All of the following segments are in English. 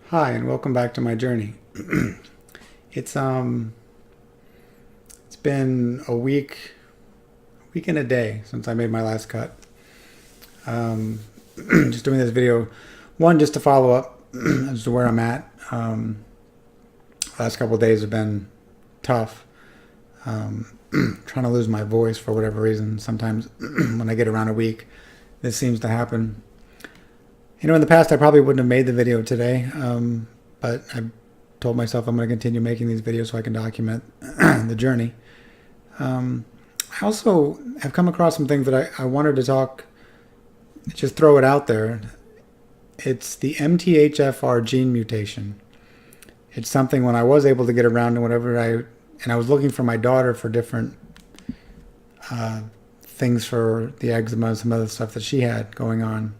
Hi, and welcome back to my journey. It's it's been a week and a day since I made my last cut. Um, just doing this video, one just to follow up as to where I'm at. Last couple of days have been tough. Trying to lose my voice for whatever reason. Sometimes when I get around a week, this seems to happen. In the past, I probably wouldn't have made the video today, but I told myself I'm going to continue making these videos so I can document the journey. I also have come across some things that I wanted to just throw it out there. It's the MTHFR gene mutation. It's something when I was able to get around and I was looking for my daughter for different things for the eczema and some other stuff that she had going on.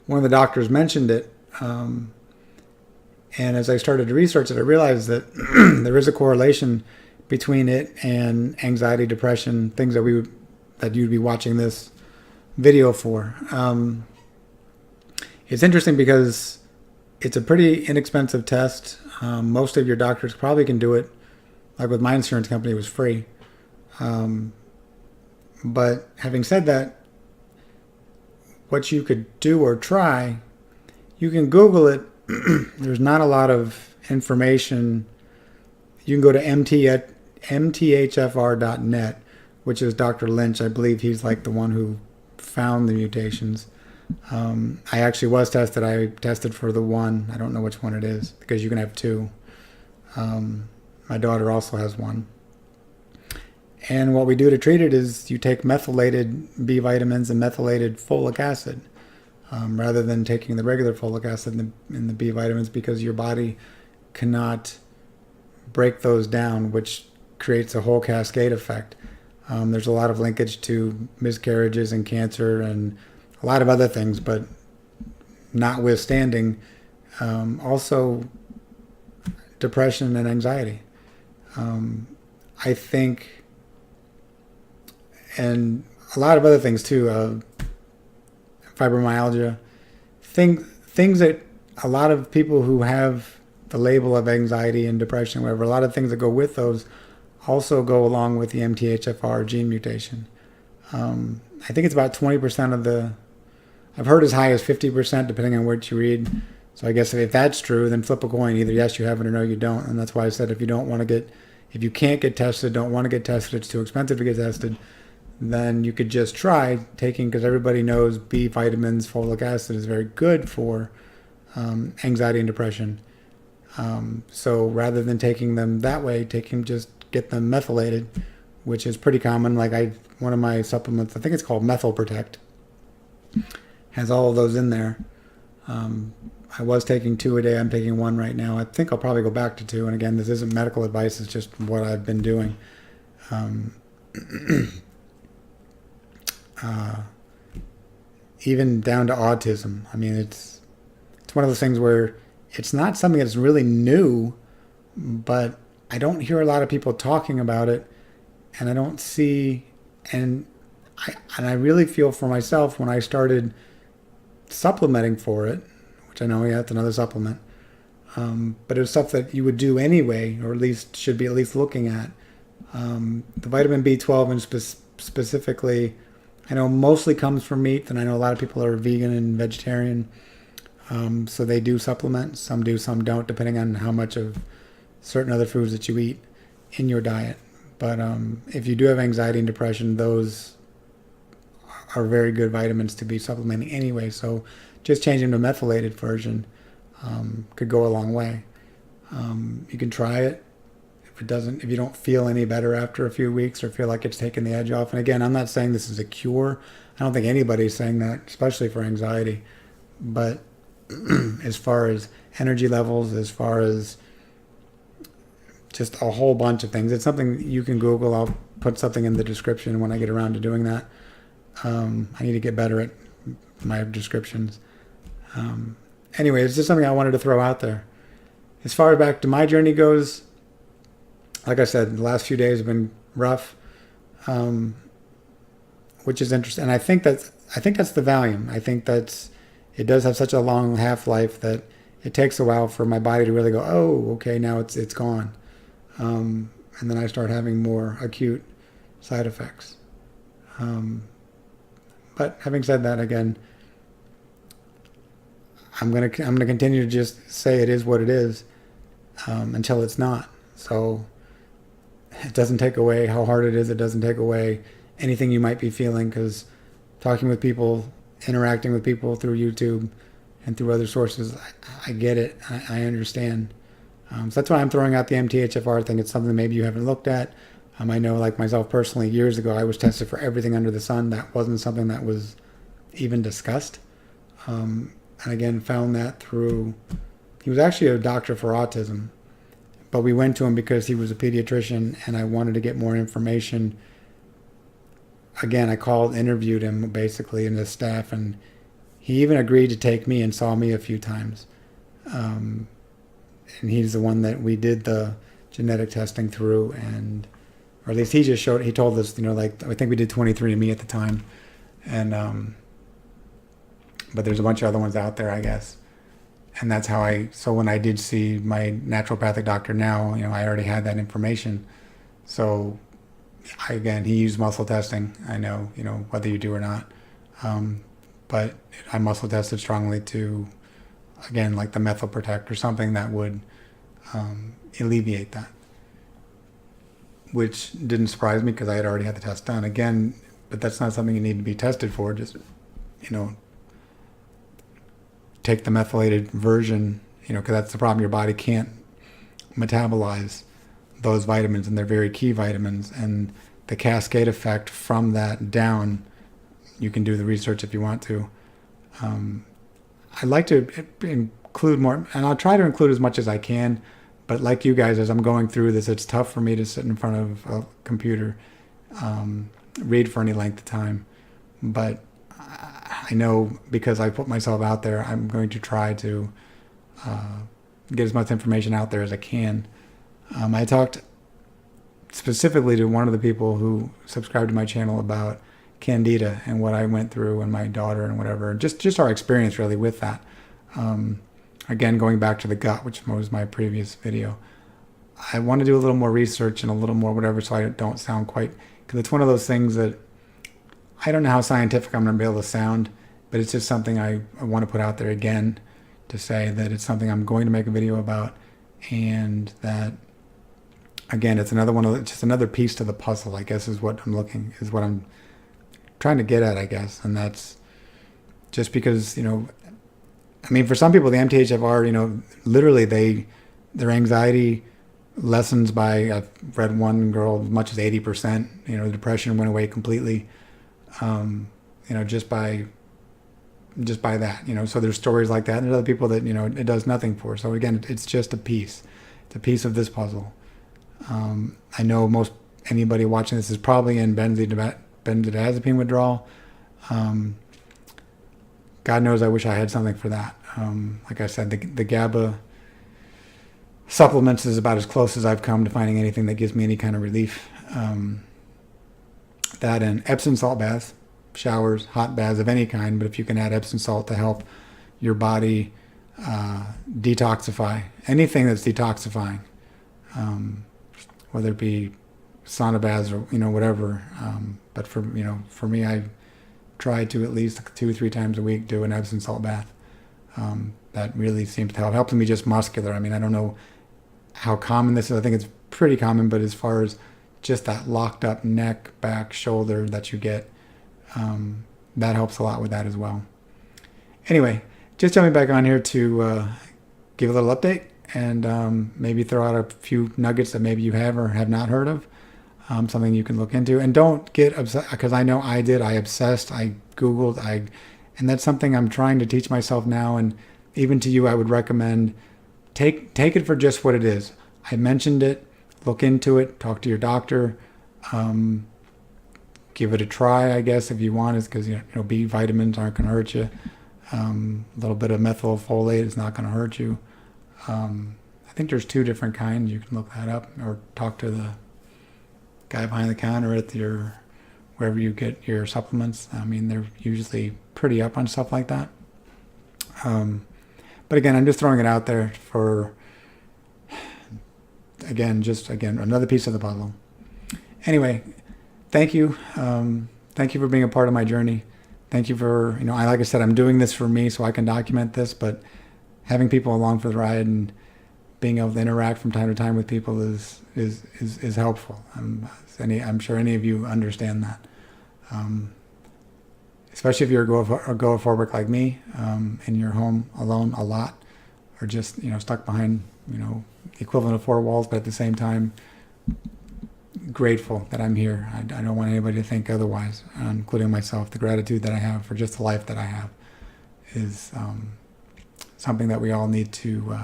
One of the doctors mentioned it, and as I started to research it, I realized that there is a correlation between it and anxiety, depression, things that you'd be watching this video for. It's interesting because it's a pretty inexpensive test. Most of your doctors probably can do it. Like with my insurance company, it was free. But having said that, what you could do or try, you can Google it. There's not a lot of information. You can go to MTHFR.net, which is Dr. Lynch. I believe he's like the one who found the mutations. I actually was tested. I tested for the one. I don't know which one it is because you can have two. My daughter also has one. And what we do to treat it is you take methylated B vitamins and methylated folic acid rather than taking the regular folic acid in the B vitamins, because your body cannot break those down, which creates a whole cascade effect. There's a lot of linkage to miscarriages and cancer and a lot of other things, but notwithstanding, also depression and anxiety. I think, and a lot of other things too, fibromyalgia, things that a lot of people who have the label of anxiety and depression, whatever, a lot of things that go with those also go along with the MTHFR gene mutation. I think it's about 20% I've heard as high as 50%, depending on what you read. So I guess if that's true, then flip a coin. Either yes, you have it, or no, you don't. And that's why I said if you can't get tested, don't want to get tested, it's too expensive to get tested, then you could just try taking, because everybody knows B vitamins, folic acid is very good for anxiety and depression. So rather than taking them that way, just get them methylated, which is pretty common. One of my supplements, I think it's called Methyl Protect, has all of those in there. I was taking 2 a day. I'm taking 1 right now. I think I'll probably go back to 2. And again, this isn't medical advice. It's just what I've been doing. Even down to autism. I mean, it's one of those things where it's not something that's really new, but I don't hear a lot of people talking about it, and I don't see, and I really feel for myself when I started supplementing for it, which I know, yeah, it's another supplement, but it was stuff that you would do anyway, or at least should be at least looking at. The vitamin B12 and specifically, I know mostly comes from meat, and I know a lot of people are vegan and vegetarian, so they do supplement. Some do, some don't, depending on how much of certain other foods that you eat in your diet. But if you do have anxiety and depression, those are very good vitamins to be supplementing anyway. So just changing to a methylated version could go a long way. You can try it. If you don't feel any better after a few weeks or feel like it's taken the edge off, and again, I'm not saying this is a cure. I don't think anybody's saying that, especially for anxiety. But as far as energy levels, as far as just a whole bunch of things, it's something you can Google. I'll put something in the description when I get around to doing that. I need to get better at my descriptions. Anyway, it's just something I wanted to throw out there. As far back to my journey goes, like I said, the last few days have been rough, which is interesting. And I think that's the Valium. I think it does have such a long half-life that it takes a while for my body to really go, oh, okay, now it's gone. And then I start having more acute side effects. But having said that, again, I'm gonna continue to just say it is what it is until it's not. So it doesn't take away how hard it is. It doesn't take away anything you might be feeling, because talking with people, interacting with people through YouTube and through other sources, I get it. I understand. So that's why I'm throwing out the MTHFR thing. It's something maybe you haven't looked at. I know, like myself personally, years ago I was tested for everything under the sun. That wasn't something that was even discussed. And again, found that through, he was actually a doctor for autism, but we went to him because he was a pediatrician and I wanted to get more information. Again, I called, interviewed him basically and his staff, and he even agreed to take me and saw me a few times. And he's the one that we did the genetic testing through, and or at least he just showed, he told us, like, I think we did 23andMe at the time. And, but there's a bunch of other ones out there, I guess. And that's how so when I did see my naturopathic doctor now, I already had that information. So again, he used muscle testing. I know, whether you do or not. But I muscle tested strongly to, again, like the methyl protect or something that would alleviate that. Which didn't surprise me because I had already had the test done. Again, but that's not something you need to be tested for. Just, take the methylated version, because that's the problem. Your body can't metabolize those vitamins, and they're very key vitamins. And the cascade effect from that down, you can do the research if you want to. I'd like to include more, and I'll try to include as much as I can. But like you guys, as I'm going through this, it's tough for me to sit in front of a computer, read for any length of time. But I know, because I put myself out there, I'm going to try to get as much information out there as I can. I talked specifically to one of the people who subscribed to my channel about Candida and what I went through, and my daughter and whatever, just our experience really with that. Again, going back to the gut, which was my previous video, I want to do a little more research and a little more whatever, so I don't sound quite, because it's one of those things that I don't know how scientific I'm going to be able to sound, but it's just something I want to put out there again, to say that it's something I'm going to make a video about, and that, again, it's just another piece to the puzzle, I guess, is what I'm trying to get at, I guess. And that's just because, for some people, the MTHFR, literally their anxiety lessens by, I've read one girl as much as 80%, the depression went away completely, just by that, so there's stories like that, and there's other people that, it does nothing for. So again, it's just a piece. It's a piece of this puzzle. I know anybody watching this is probably in benzodiazepine withdrawal. God knows I wish I had something for that. Like I said, the GABA supplements is about as close as I've come to finding anything that gives me any kind of relief. That and Epsom salt baths, showers, hot baths of any kind, but if you can add Epsom salt to help your body detoxify, anything that's detoxifying, whether it be sauna baths or whatever, but for me, I try to at least 2 or 3 times a week do an Epsom salt bath. That really seems to help. It helps me just muscular. I don't know how common this is. I think it's pretty common, but as far as just that locked up neck, back, shoulder that you get, that helps a lot with that as well. Anyway, just jumping back on here to give a little update and maybe throw out a few nuggets that maybe you have or have not heard of. Something you can look into. And don't get upset, because I know I did. I obsessed. I Googled. And that's something I'm trying to teach myself now. And even to you, I would recommend take it for just what it is. I mentioned it. Look into it. Talk to your doctor. Give it a try, I guess, if you want. It's because B vitamins aren't going to hurt you. A little bit of methylfolate is not going to hurt you. I think there's 2 different kinds. You can look that up or talk to the guy behind the counter at wherever you get your supplements. They're usually pretty up on stuff like that. But again, I'm just throwing it out there for, again, another piece of the puzzle. Anyway, thank you. Thank you for being a part of my journey. Thank you for, like I said, I'm doing this for me so I can document this, but having people along for the ride and being able to interact from time to time with people is helpful. I'm sure any of you understand that. Especially if you're a agoraphobic like me, and you're home alone a lot, or just stuck behind the equivalent of four walls, but at the same time grateful that I'm here. I don't want anybody to think otherwise, including myself. The gratitude that I have for just the life that I have is something that we all need to,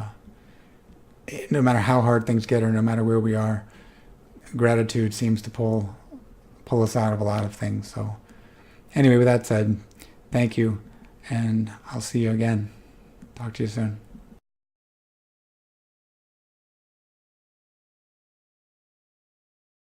no matter how hard things get or no matter where we are, gratitude seems to pull us out of a lot of things. So anyway, with that said, thank you, and I'll see you again. Talk to you soon.